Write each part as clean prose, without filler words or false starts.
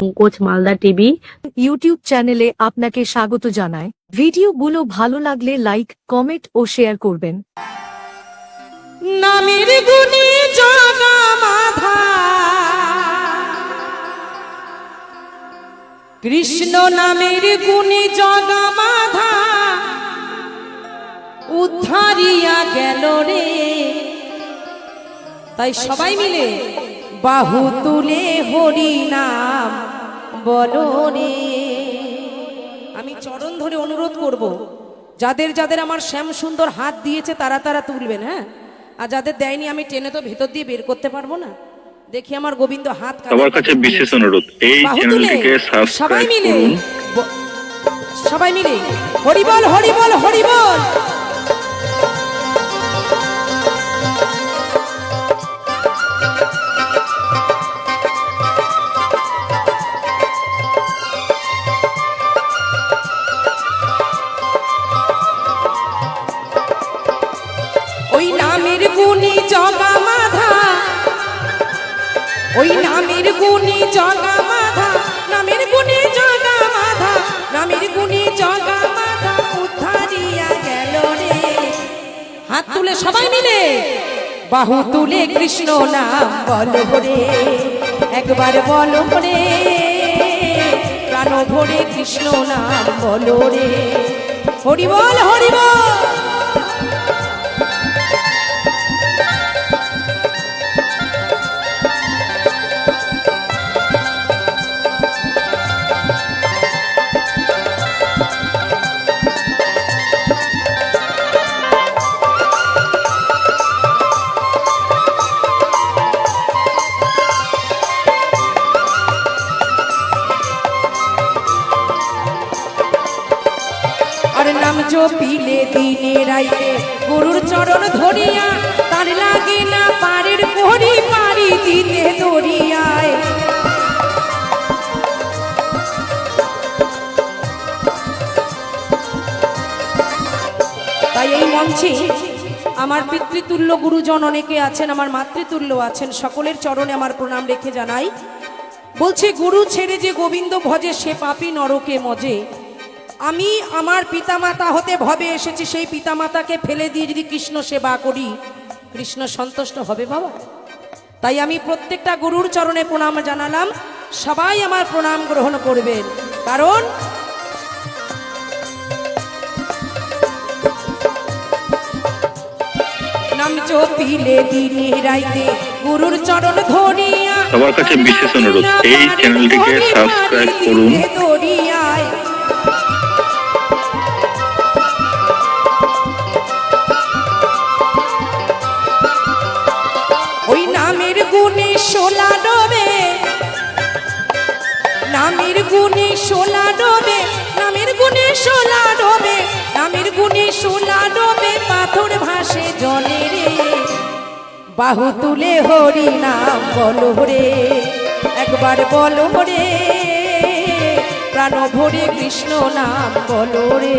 Pankaj Malda TV YouTube চ্যানেলে আপনাকে স্বাগত জানায়। ভিডিওগুলো ভালো লাগলে লাইক, কমেন্ট ও শেয়ার করবেন। নামের গুণে জগা মাধা, কৃষ্ণ নামের গুণে জগা মাধা উদ্ধারিয়া গেল রে। তাই সবাই মিলে বাহু তুলে হরি নাম বলো রে। আমি চরণ ধরে অনুরোধ করব, যাদের যাদের আমার শ্যাম সুন্দর হাত দিয়েছে তারা তারা তুলবেন, হ্যাঁ। আর যাদের দেয়নি আমি টেনে তো ভেতর দিয়ে বের করতে পারবো না। দেখি আমার গোবিন্দ হাত সবার কাছে বিশেষ অনুরোধ, এই চ্যানেলটিকে সাবস্ক্রাইব করুন। সবাই মিলে হরি বল হরি বল হরি বল। ওই নামের গুণী জগা মাধা, ওই নামের গুণী জগা মাধা, নামের গুণী জগা মাধা, নামের গুণী জগা মাধা উদ্ধারিয়া গেল রে। হাত তুলে সবাই মিলে বাহু তুলে কৃষ্ণ নাম বলো রে, একবার বলো রে, প্রাণ ভরে কৃষ্ণ নাম বলো রে। হরি বল হরি বল। নাম জপিলে দিনে রাইতে গুরুর চরণ ধরিয়া, তার লাগে না পারের পরি পারি দিতে দরিয়ায়। তাই এই মঞ্চে আমার পিতৃতুল্য গুরুজন অনেকে আছেন, আমার মাতৃতুল্য আছেন, সকলের চরণে আমার প্রণাম রেখে জানাই। বলছে গুরু ছেড়ে যে গোবিন্দ ভজে সে পাপী নরকে মজে। আমি আমার পিতামাতা হতে ভবে এসেছি, সেই পিতামাতাকে ফেলে দিয়ে যদি কৃষ্ণ সেবা করি, কৃষ্ণ সন্তুষ্ট হবে বাবা? তাই আমি প্রত্যেকটা গুরুর চরণে প্রণাম জানালাম। সবাই আমার প্রণাম গ্রহণ করবেন, কারণ নাম জপিলে দিনে রাইতে গুরুর চরণ ধরিয়া, সবার কাছে বিশেষ অনুরোধ, এই চ্যানেলটিকে সাবস্ক্রাইব করুন। দরিয়ায় ওই নামের গুণে শোলা ডোবে, নামের গুণে শোলা ডোবে, নামের গুণে শোলা ডোবে, নামের গুণে শোলা ডোবে, পাথর ভাসে জলে রে। বাহু তুলে হরি নাম বলো রে, একবার বলো রে, প্রাণ ভরে কৃষ্ণ নাম বলো রে।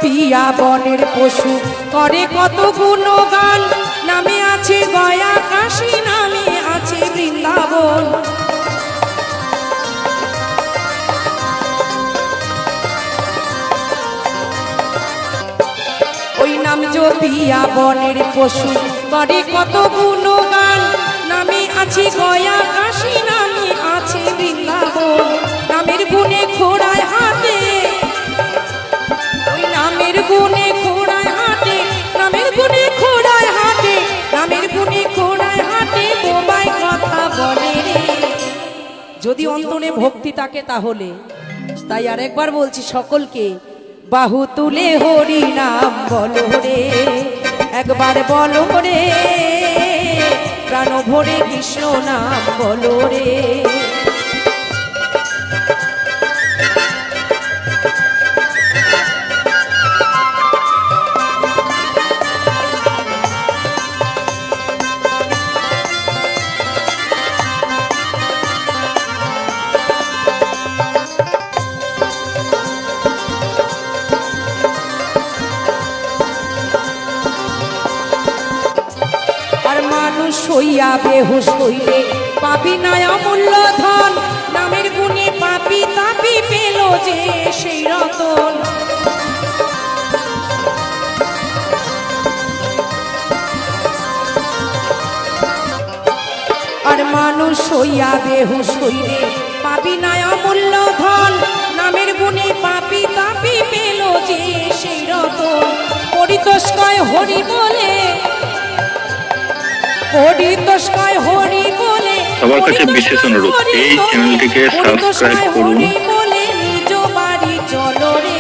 পিয়া বনের পশু করে কত গুণগান, নামে আছে গয়া কাশী, নামে আছে বৃন্দাবন। ওই নাম জপিয়া বনের পশু করে কত গুণগান, নামে আছে গয়া কাশী, নামে আছে বৃন্দাবন। নামের গুণে ঘোড়ায় হাতে, নামের গুণে ঘোড়ায় হাটে, নামের গুণে ঘোড়ায় হাটে, নামের গুণে ঘোড়ায় হাটে, বোবাই কথা বলে রে। যদি অন্তরে ভক্তি থাকে তাহলে। তাই আরেকবার বলছি সকলকে, বাহু তুলে হরি নাম বলো রে, একবার বলো রে, প্রাণ ভরে কৃষ্ণ নাম বলো রে। হইয়া বেহুশ হইলে পাপি নাই অমূল্য ধন, নামের গুণে পাপি তাপি পেল যে সেই রতন। আর মানুষ হইয়া বেহুশ হইলে পাপি নাই অমূল্য ধন, নামের গুণে পাপি তাপি পেল যে সেই রতন। পরিতোষকয় হরি বলে, পরিতোষকয় হরি বলে, সবার কাছে বিশেষ অনুরোধ, এই চ্যানেলটিকে সাবস্ক্রাইব করুন। বলে নিজ বাড়ি চলো রে।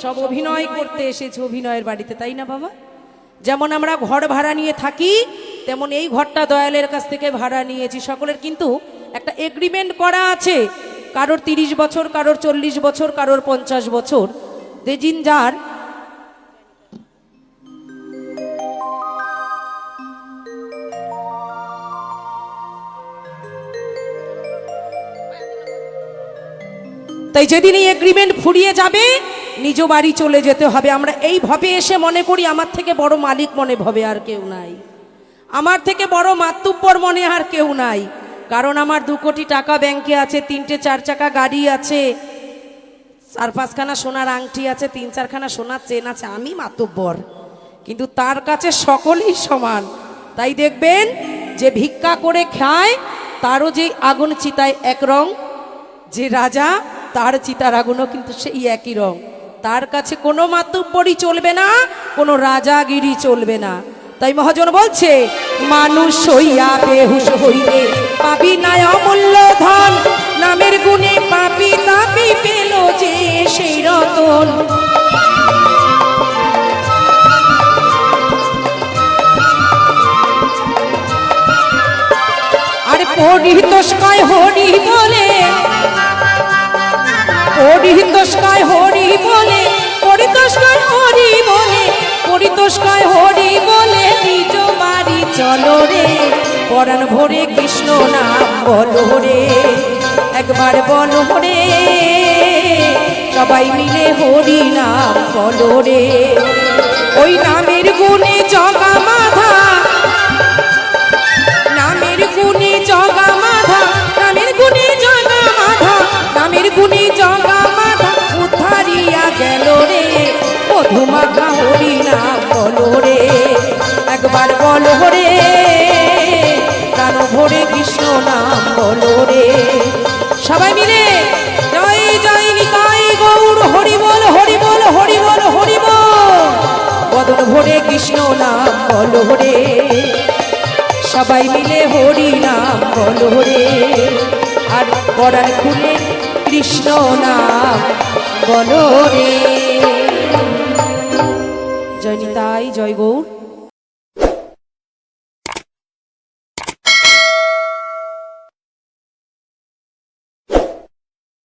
সব অভিনয় করতে এসেছে অভিনয়ের বাড়িতে, তাই না বাবা? যেমন আমরা ঘর ভাড়া নিয়ে থাকি, তেমন এই ঘরটা দয়ালের কাছ থেকে ভাড়া নিয়েছি। সকলের কিন্তু একটা এগ্রিমেন্ট করা আছে, কারোর 30 বছর, কারোর 40 বছর, কারোর 50 বছর, যেদিন যার। তাই যেদিন এই এগ্রিমেন্ট ফুরিয়ে যাবে নিজ বাড়ি চলে যেতে হবে। আমরা এই ভবে এসে মনে করি আমার থেকে বড় মালিক মনে ভবে আর কেউ নাই, আমার থেকে বড় মাতুব্বর মনে আর কেউ নাই। কারণ আমার 2 কোটি টাকা ব্যাংকে আছে, 3টে 4 চাকা গাড়ি আছে, 4-5 খানা সোনার আংটি আছে, 3-4 খানা সোনার চেন আছে, আমি মাতুব্বর। কিন্তু তার কাছে সকলেই সমান। তাই দেখবেন যে ভিক্ষা করে খায় তারও যে আগুন চিতায় এক রং, যে রাজা তার চিতার আগুনও কিন্তু সেই একই রং। তার কাছে কোনো মাতুব্বরি চলবে না, কোনো রাজাগিরি চলবে না। তাই মহাজন বলছে, মানুষ হইয়া বেহুশ হইলে পাপি নাই অমূল্য ধন, নামের গুণে পাপি তাপি পেল যে সেই রতন। আর পরিতোষকয় হরি বলে, পরিতোষকয় হরি বলে, পরিতোষকয় হরি বলে, পরিতোষকয় হরি বলে নিজ বাড়ি চলো রে। পরাণ ভরে কৃষ্ণ নাম বলো রে, একবার বলো রে, সবাই মিলে হরি নাম বলো রে। ওই নামের গুণে জগা মাধা, নামের গুণে জগা মাধা, নামের গুণে জগা মাধা, নামের গুণে জগা মাধা উদ্ধারিয়া গেল রে। মধুমাখা হরি নাম বলো রে, একবার বলো রে, প্রাণ ভরে কৃষ্ণ নাম বলো রে। সবাই মিলে জয় জয় নিতাই গৌর হরি বল, হরি বল, হরি বল, হরি বল। বদন ভরে কৃষ্ণ নাম বলো রে, সবাই মিলে হরি নাম বলো রে। আর পরাণ খুলে কৃষ্ণ নাম বলো রে। জয় নিতাই, জয় গৌর।